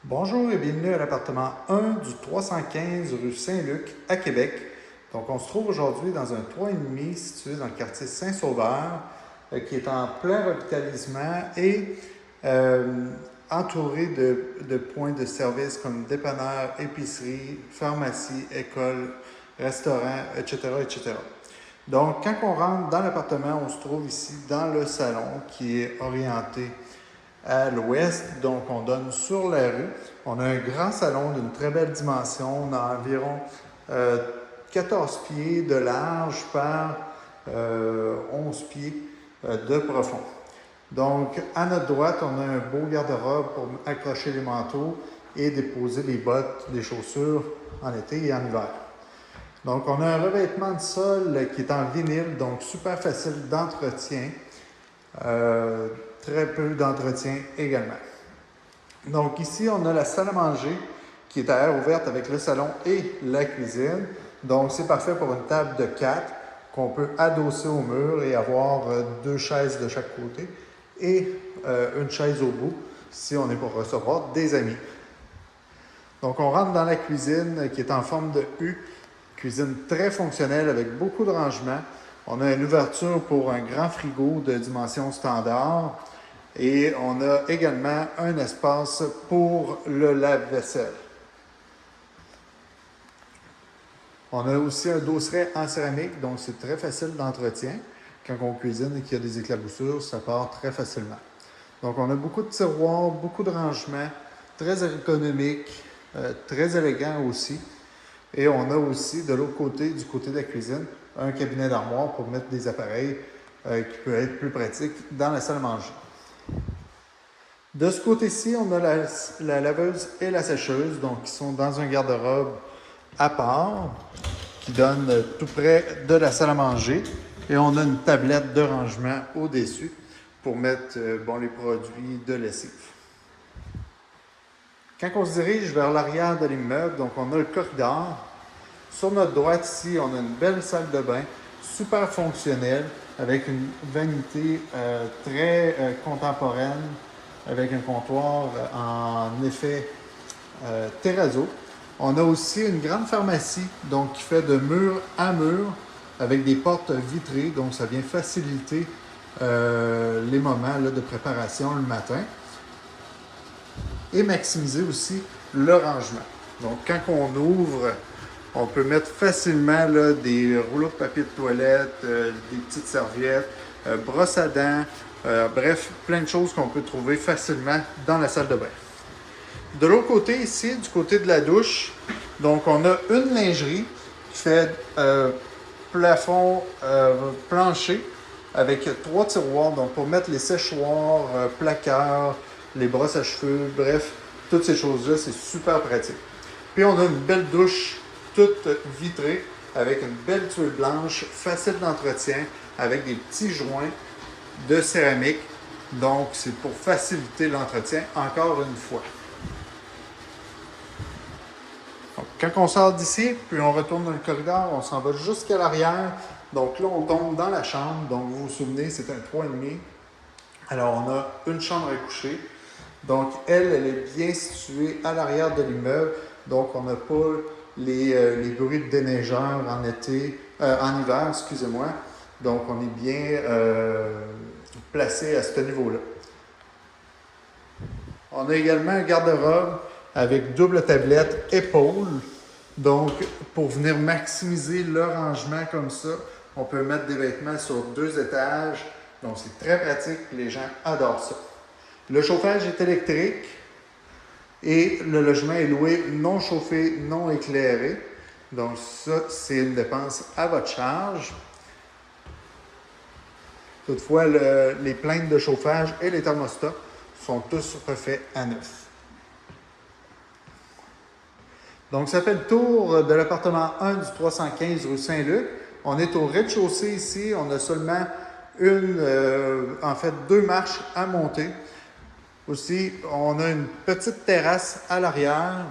Bonjour et bienvenue à l'appartement 1 du 315 rue Saint-Luc à Québec. Donc, on se trouve aujourd'hui dans un 3,5 situé dans le quartier Saint-Sauveur, qui est en plein revitalisement et entouré de points de service comme dépanneur, épicerie, pharmacie, école, restaurant, etc., etc. Donc, quand on rentre dans l'appartement, on se trouve ici dans le salon qui est orienté à l'ouest, donc on donne sur la rue. On a un grand salon d'une très belle dimension. On a environ 14 pieds de large par 11 pieds de profond. Donc, à notre droite, on a un beau garde-robe pour accrocher les manteaux et déposer les bottes, les chaussures en été et en hiver. Donc, on a un revêtement de sol qui est en vinyle, donc super facile d'entretien. Très peu d'entretien également. Donc ici, on a la salle à manger qui est à air ouverte avec le salon et la cuisine. Donc c'est parfait pour une table de 4 qu'on peut adosser au mur et avoir deux chaises de chaque côté et une chaise au bout si on est pour recevoir des amis. Donc on rentre dans la cuisine qui est en forme de U, cuisine très fonctionnelle avec beaucoup de rangements. On a une ouverture pour un grand frigo de dimension standard et on a également un espace pour le lave-vaisselle. On a aussi un dosseret en céramique, donc c'est très facile d'entretien. Quand on cuisine et qu'il y a des éclaboussures, ça part très facilement. Donc on a beaucoup de tiroirs, beaucoup de rangements, très ergonomique, très élégant aussi. Et on a aussi de l'autre côté, du côté de la cuisine, un cabinet d'armoire pour mettre des appareils qui peut être plus pratique dans la salle à manger. De ce côté-ci, on a la laveuse et la sécheuse, donc qui sont dans un garde-robe à part, qui donne tout près de la salle à manger. Et on a une tablette de rangement au-dessus pour mettre les produits de lessive. Quand on se dirige vers l'arrière de l'immeuble, donc on a le corridor. Sur notre droite ici, on a une belle salle de bain, super fonctionnelle, avec une vanité très contemporaine, avec un comptoir en effet terrazzo. On a aussi une grande pharmacie, donc qui fait de mur à mur, avec des portes vitrées, donc ça vient faciliter les moments de préparation le matin et maximiser aussi le rangement. Donc quand on ouvre, on peut mettre facilement des rouleaux de papier de toilette, des petites serviettes, brosse à dents, bref, plein de choses qu'on peut trouver facilement dans la salle de bain. De l'autre côté, ici, du côté de la douche, donc on a une lingerie qui fait plafond plancher avec 3 tiroirs, donc pour mettre les séchoirs, placards, les brosses à cheveux, bref, toutes ces choses-là, c'est super pratique. Puis on a une belle douche toute vitrée avec une belle tuile blanche, facile d'entretien, avec des petits joints de céramique. Donc, c'est pour faciliter l'entretien encore une fois. Donc, quand on sort d'ici, puis on retourne dans le corridor, on s'en va jusqu'à l'arrière. Donc là, on tombe dans la chambre. Donc, vous vous souvenez, c'est un 3,5. Alors, on a une chambre à coucher. Donc, elle est bien située à l'arrière de l'immeuble. Donc, on n'a pas les bruits de déneigeur en hiver, excusez-moi. Donc, on est bien placé à ce niveau-là. On a également un garde-robe avec double tablette épaule. Donc, pour venir maximiser le rangement comme ça, on peut mettre des vêtements sur 2 étages. Donc, c'est très pratique et les gens adorent ça. Le chauffage est électrique et le logement est loué non chauffé, non éclairé. Donc, ça, c'est une dépense à votre charge. Toutefois, les plaintes de chauffage et les thermostats sont tous refaits à neuf. Donc, ça fait le tour de l'appartement 1 du 315 rue Saint-Luc. On est au rez-de-chaussée ici. On a seulement deux marches à monter. Aussi, on a une petite terrasse à l'arrière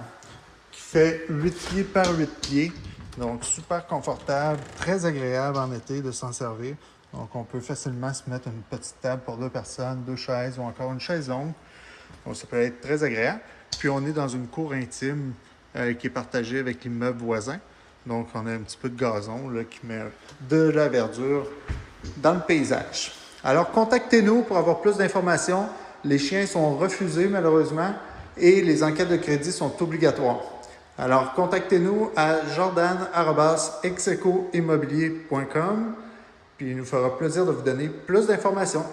qui fait 8 pieds par 8 pieds. Donc, super confortable, très agréable en été de s'en servir. Donc, on peut facilement se mettre une petite table pour 2 personnes, 2 chaises ou encore une chaise longue. Donc, ça peut être très agréable. Puis, on est dans une cour intime qui est partagée avec l'immeuble voisin. Donc, on a un petit peu de gazon là, qui met de la verdure dans le paysage. Alors, contactez-nous pour avoir plus d'informations. Les chiens sont refusés, malheureusement, et les enquêtes de crédit sont obligatoires. Alors, contactez-nous à jordan@execoimmobilier.com, puis il nous fera plaisir de vous donner plus d'informations.